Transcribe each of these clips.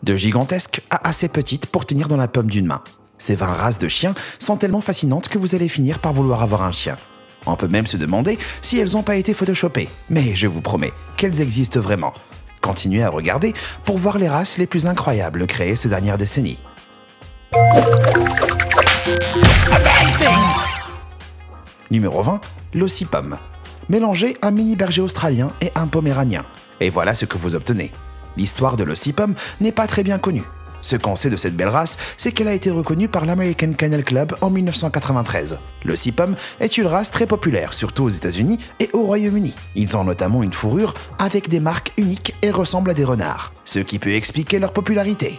De gigantesques à assez petites pour tenir dans la paume d'une main. Ces 20 races de chiens sont tellement fascinantes que vous allez finir par vouloir avoir un chien. On peut même se demander si elles n'ont pas été photoshopées, mais je vous promets qu'elles existent vraiment. Continuez à regarder pour voir les races les plus incroyables créées ces dernières décennies. Numéro 20, l'ossipum. Mélangez un mini berger australien et un poméranien. Et voilà ce que vous obtenez. L'histoire de l'ossipum n'est pas très bien connue. Ce qu'on sait de cette belle race, c'est qu'elle a été reconnue par l'American Kennel Club en 1993. L'ossipum est une race très populaire, surtout aux États-Unis et au Royaume-Uni. Ils ont notamment une fourrure avec des marques uniques et ressemblent à des renards, ce qui peut expliquer leur popularité.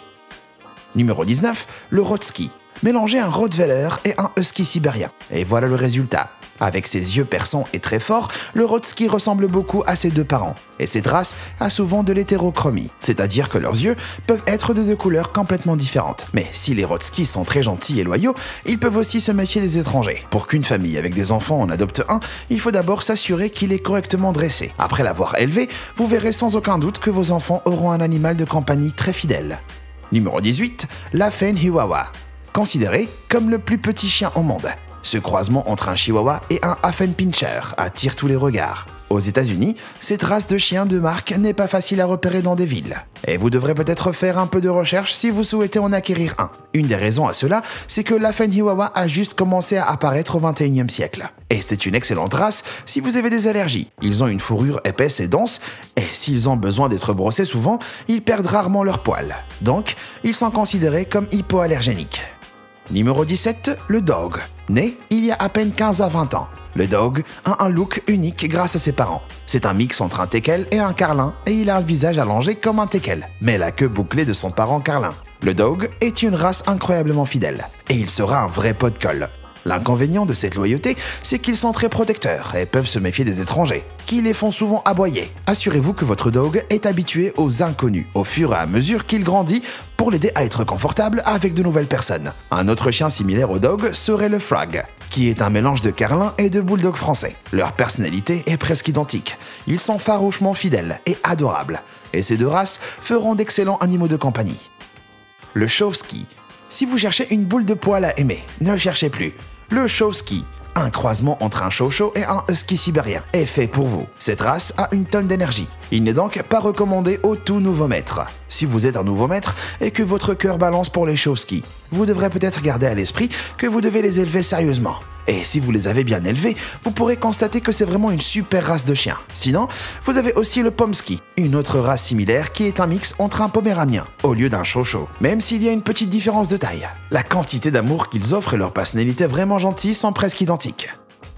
Numéro 19, le Rottski. Mélangez un Rottweiler et un Husky sibérien. Et voilà le résultat. Avec ses yeux perçants et très forts, le Rottski ressemble beaucoup à ses deux parents. Et cette race a souvent de l'hétérochromie, c'est-à-dire que leurs yeux peuvent être de deux couleurs complètement différentes. Mais si les Rottskis sont très gentils et loyaux, ils peuvent aussi se méfier des étrangers. Pour qu'une famille avec des enfants en adopte un, il faut d'abord s'assurer qu'il est correctement dressé. Après l'avoir élevé, vous verrez sans aucun doute que vos enfants auront un animal de compagnie très fidèle. Numéro 18, l'Affen Chihuahua. Considéré comme le plus petit chien au monde. Ce croisement entre un Chihuahua et un Affenpinscher attire tous les regards. Aux États-Unis, cette race de chien de marque n'est pas facile à repérer dans des villes. Et vous devrez peut-être faire un peu de recherche si vous souhaitez en acquérir un. Une des raisons à cela, c'est que l'Affen Chihuahua a juste commencé à apparaître au XXIe siècle. Et c'est une excellente race si vous avez des allergies. Ils ont une fourrure épaisse et dense, et s'ils ont besoin d'être brossés souvent, ils perdent rarement leurs poils. Donc, ils sont considérés comme hypoallergéniques. Numéro 17, le Dog. Né il y a à peine 15 à 20 ans. Le Dog a un look unique grâce à ses parents. C'est un mix entre un teckel et un carlin et il a un visage allongé comme un teckel, mais la queue bouclée de son parent carlin. Le Dog est une race incroyablement fidèle et il sera un vrai pot de colle. L'inconvénient de cette loyauté, c'est qu'ils sont très protecteurs et peuvent se méfier des étrangers, qui les font souvent aboyer. Assurez-vous que votre dog est habitué aux inconnus, au fur et à mesure qu'il grandit, pour l'aider à être confortable avec de nouvelles personnes. Un autre chien similaire au dog serait le Frag, qui est un mélange de carlin et de bulldog français. Leur personnalité est presque identique. Ils sont farouchement fidèles et adorables, et ces deux races feront d'excellents animaux de compagnie. Le Chowski. Si vous cherchez une boule de poil à aimer, ne le cherchez plus. Le Chowski, un croisement entre un Chow et un Husky sibérien, est fait pour vous. Cette race a une tonne d'énergie. Il n'est donc pas recommandé au tout nouveau maître. Si vous êtes un nouveau maître et que votre cœur balance pour les Chowski, vous devrez peut-être garder à l'esprit que vous devez les élever sérieusement. Et si vous les avez bien élevés, vous pourrez constater que c'est vraiment une super race de chien. Sinon, vous avez aussi le Pomsky, une autre race similaire qui est un mix entre un poméranien au lieu d'un Chow, même s'il y a une petite différence de taille. La quantité d'amour qu'ils offrent et leur personnalité vraiment gentille sont presque identiques.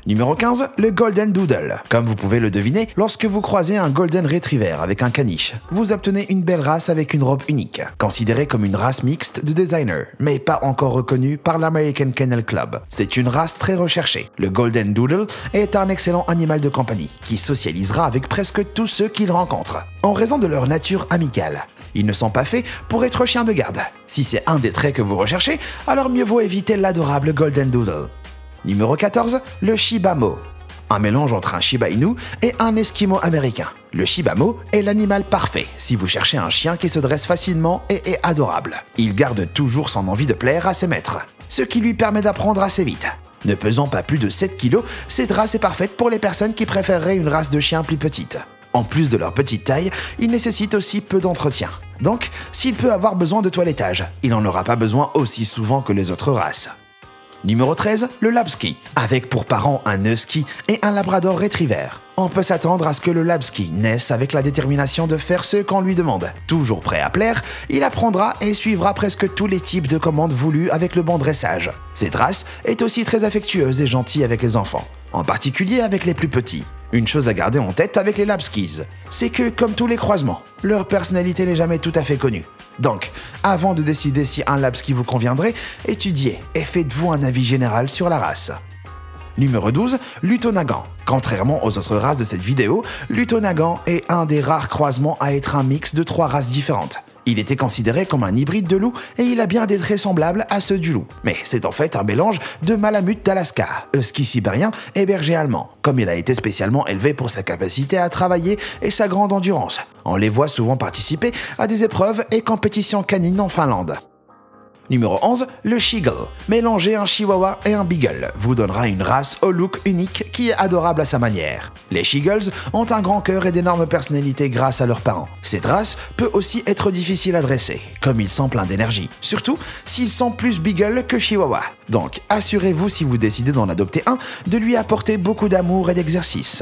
Numéro 15, le Golden Doodle. Comme vous pouvez le deviner, lorsque vous croisez un Golden Retriever avec un caniche, vous obtenez une belle race avec une robe unique, considérée comme une race mixte de designer, mais pas encore reconnue par l'American Kennel Club. C'est une race très recherchée. Le Golden Doodle est un excellent animal de compagnie, qui socialisera avec presque tous ceux qu'il rencontre, en raison de leur nature amicale. Ils ne sont pas faits pour être chiens de garde. Si c'est un des traits que vous recherchez, alors mieux vaut éviter l'adorable Golden Doodle. Numéro 14, le Shiba Mo. Un mélange entre un Shiba Inu et un Esquimau américain. Le Shiba Mo est l'animal parfait si vous cherchez un chien qui se dresse facilement et est adorable. Il garde toujours son envie de plaire à ses maîtres, ce qui lui permet d'apprendre assez vite. Ne pesant pas plus de 7 kg, cette race est parfaite pour les personnes qui préféreraient une race de chien plus petite. En plus de leur petite taille, il nécessite aussi peu d'entretien. Donc, s'il peut avoir besoin de toilettage, il n'en aura pas besoin aussi souvent que les autres races. Numéro 13, le Labski, avec pour parents un Husky et un Labrador Retriever. On peut s'attendre à ce que le Labski naisse avec la détermination de faire ce qu'on lui demande. Toujours prêt à plaire, il apprendra et suivra presque tous les types de commandes voulues avec le bon dressage. Cette race est aussi très affectueuse et gentille avec les enfants, en particulier avec les plus petits. Une chose à garder en tête avec les Labskis, c'est que, comme tous les croisements, leur personnalité n'est jamais tout à fait connue. Donc, avant de décider si un Labski vous conviendrait, étudiez et faites-vous un avis général sur la race. Numéro 12, l'Utonagan. Contrairement aux autres races de cette vidéo, l'Utonagan est un des rares croisements à être un mix de 3 races différentes. Il était considéré comme un hybride de loup et il a bien des traits semblables à ceux du loup. Mais c'est en fait un mélange de malamute d'Alaska, husky sibérien et berger allemand, comme il a été spécialement élevé pour sa capacité à travailler et sa grande endurance. On les voit souvent participer à des épreuves et compétitions canines en Finlande. Numéro 11, le Sheagle. Mélanger un Chihuahua et un Beagle vous donnera une race au look unique qui est adorable à sa manière. Les Sheagles ont un grand cœur et d'énormes personnalités grâce à leurs parents. Cette race peut aussi être difficile à dresser, comme ils sont pleins d'énergie, surtout s'ils sont plus Beagle que Chihuahua. Donc assurez-vous, si vous décidez d'en adopter un, de lui apporter beaucoup d'amour et d'exercice.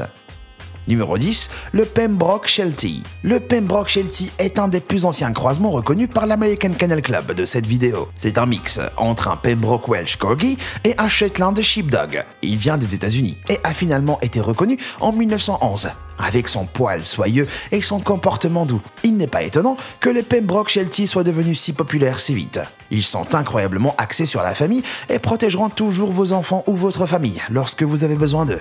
Numéro 10, le Pembroke Sheltie. Le Pembroke Sheltie est un des plus anciens croisements reconnus par l'American Kennel Club de cette vidéo. C'est un mix entre un Pembroke Welsh Corgi et un Shetland Sheepdog. Il vient des États-Unis et a finalement été reconnu en 1911. Avec son poil soyeux et son comportement doux, il n'est pas étonnant que les Pembroke Sheltie soient devenus si populaires si vite. Ils sont incroyablement axés sur la famille et protégeront toujours vos enfants ou votre famille lorsque vous avez besoin d'eux.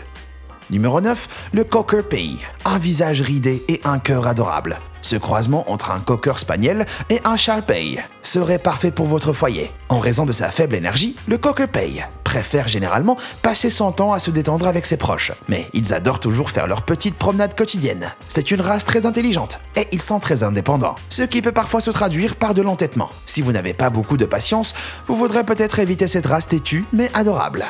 Numéro 9, le Cocker Spaniel. Un visage ridé et un cœur adorable. Ce croisement entre un Cocker Spaniel et un Shar-Pei serait parfait pour votre foyer. En raison de sa faible énergie, le Cocker Spaniel préfère généralement passer son temps à se détendre avec ses proches. Mais ils adorent toujours faire leur petite promenade quotidienne. C'est une race très intelligente et ils sont très indépendants, ce qui peut parfois se traduire par de l'entêtement. Si vous n'avez pas beaucoup de patience, vous voudrez peut-être éviter cette race têtue mais adorable.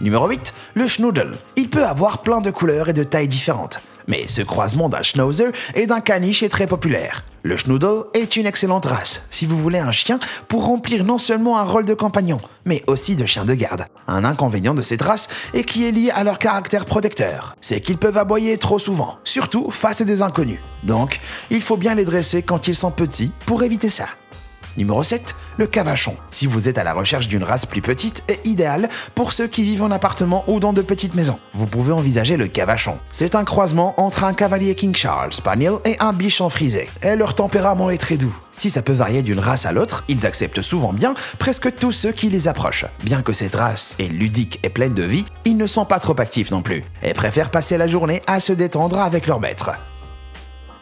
Numéro 8, le Schnoodle. Il peut avoir plein de couleurs et de tailles différentes. Mais ce croisement d'un Schnauzer et d'un caniche est très populaire. Le Schnoodle est une excellente race si vous voulez un chien pour remplir non seulement un rôle de compagnon, mais aussi de chien de garde. Un inconvénient de cette race et qui est lié à leur caractère protecteur, c'est qu'ils peuvent aboyer trop souvent, surtout face à des inconnus. Donc, il faut bien les dresser quand ils sont petits pour éviter ça. Numéro 7, le Cavachon. Si vous êtes à la recherche d'une race plus petite et idéale pour ceux qui vivent en appartement ou dans de petites maisons, vous pouvez envisager le Cavachon. C'est un croisement entre un Cavalier King Charles Spaniel et un Bichon frisé. Et leur tempérament est très doux. Si ça peut varier d'une race à l'autre, ils acceptent souvent bien presque tous ceux qui les approchent. Bien que cette race est ludique et pleine de vie, ils ne sont pas trop actifs non plus et préfèrent passer la journée à se détendre avec leur maître.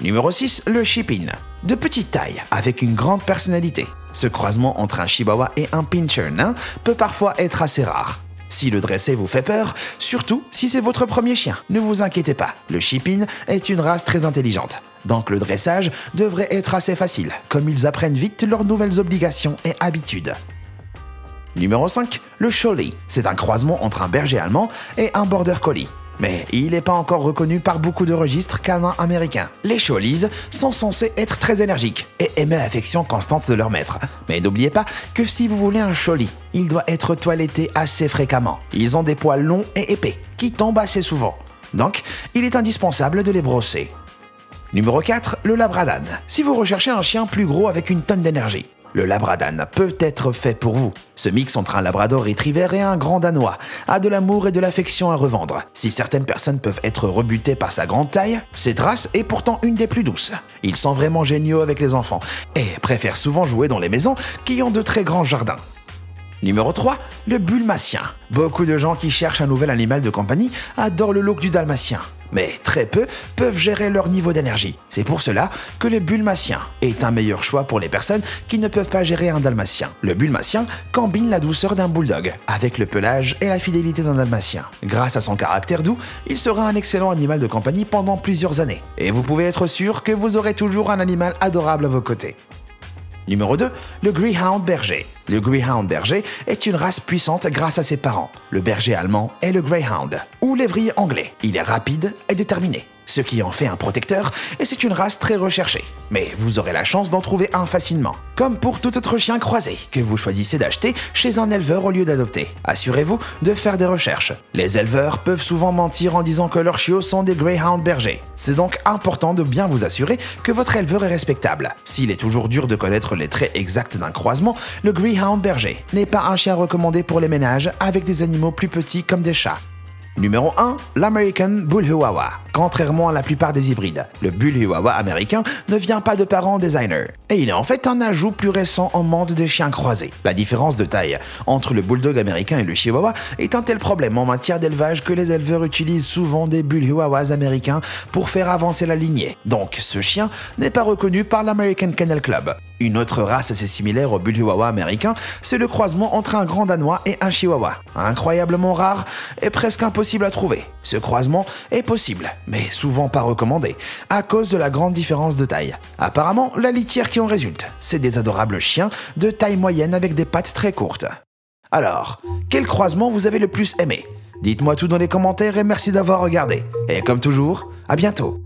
Numéro 6, le Shih-Pin. De petite taille, avec une grande personnalité. Ce croisement entre un Chihuahua et un Pinscher nain peut parfois être assez rare. Si le dresser vous fait peur, surtout si c'est votre premier chien, ne vous inquiétez pas. Le Shih-Pin est une race très intelligente. Donc le dressage devrait être assez facile, comme ils apprennent vite leurs nouvelles obligations et habitudes. Numéro 5, le Collie. C'est un croisement entre un berger allemand et un border collie. Mais il n'est pas encore reconnu par beaucoup de registres canins américains. Les Collies sont censés être très énergiques et aimer l'affection constante de leur maître. Mais n'oubliez pas que si vous voulez un Collie, il doit être toiletté assez fréquemment. Ils ont des poils longs et épais qui tombent assez souvent. Donc, il est indispensable de les brosser. Numéro 4, le Labrador. Si vous recherchez un chien plus gros avec une tonne d'énergie, le Labrador peut être fait pour vous. Ce mix entre un Labrador Retriever et un Grand Danois a de l'amour et de l'affection à revendre. Si certaines personnes peuvent être rebutées par sa grande taille, cette race est pourtant une des plus douces. Ils sont vraiment géniaux avec les enfants et préfèrent souvent jouer dans les maisons qui ont de très grands jardins. Numéro 3, le Bulmatien. Beaucoup de gens qui cherchent un nouvel animal de compagnie adorent le look du Dalmatien. Mais très peu peuvent gérer leur niveau d'énergie. C'est pour cela que le Bulmatien est un meilleur choix pour les personnes qui ne peuvent pas gérer un Dalmatien. Le Bulmatien combine la douceur d'un bulldog avec le pelage et la fidélité d'un Dalmatien. Grâce à son caractère doux, il sera un excellent animal de compagnie pendant plusieurs années. Et vous pouvez être sûr que vous aurez toujours un animal adorable à vos côtés. Numéro 2, le Greyhound Berger. Le Greyhound Berger est une race puissante grâce à ses parents, le berger allemand et le Greyhound, ou lévrier anglais. Il est rapide et déterminé, ce qui en fait un protecteur et c'est une race très recherchée. Mais vous aurez la chance d'en trouver un facilement, comme pour tout autre chien croisé que vous choisissez d'acheter chez un éleveur au lieu d'adopter. Assurez-vous de faire des recherches. Les éleveurs peuvent souvent mentir en disant que leurs chiots sont des Greyhound Berger. C'est donc important de bien vous assurer que votre éleveur est respectable. S'il est toujours dur de connaître les traits exacts d'un croisement, le Greyhound Berger n'est pas un chien recommandé pour les ménages avec des animaux plus petits comme des chats. Numéro 1, l'American Bull Chihuahua. Contrairement à la plupart des hybrides, le Bull Chihuahua américain ne vient pas de parents designers, et il est en fait un ajout plus récent en monde des chiens croisés. La différence de taille entre le Bulldog américain et le Chihuahua est un tel problème en matière d'élevage que les éleveurs utilisent souvent des Bull Chihuahuas américains pour faire avancer la lignée. Donc ce chien n'est pas reconnu par l'American Kennel Club. Une autre race assez similaire au Bull Chihuahua américain, c'est le croisement entre un Grand Danois et un Chihuahua. Incroyablement rare et presque impossible à trouver. Ce croisement est possible, mais souvent pas recommandé, à cause de la grande différence de taille. Apparemment, la litière qui en résulte, c'est des adorables chiens de taille moyenne avec des pattes très courtes. Alors, quel croisement vous avez le plus aimé? Dites-moi tout dans les commentaires et merci d'avoir regardé. Et comme toujours, à bientôt.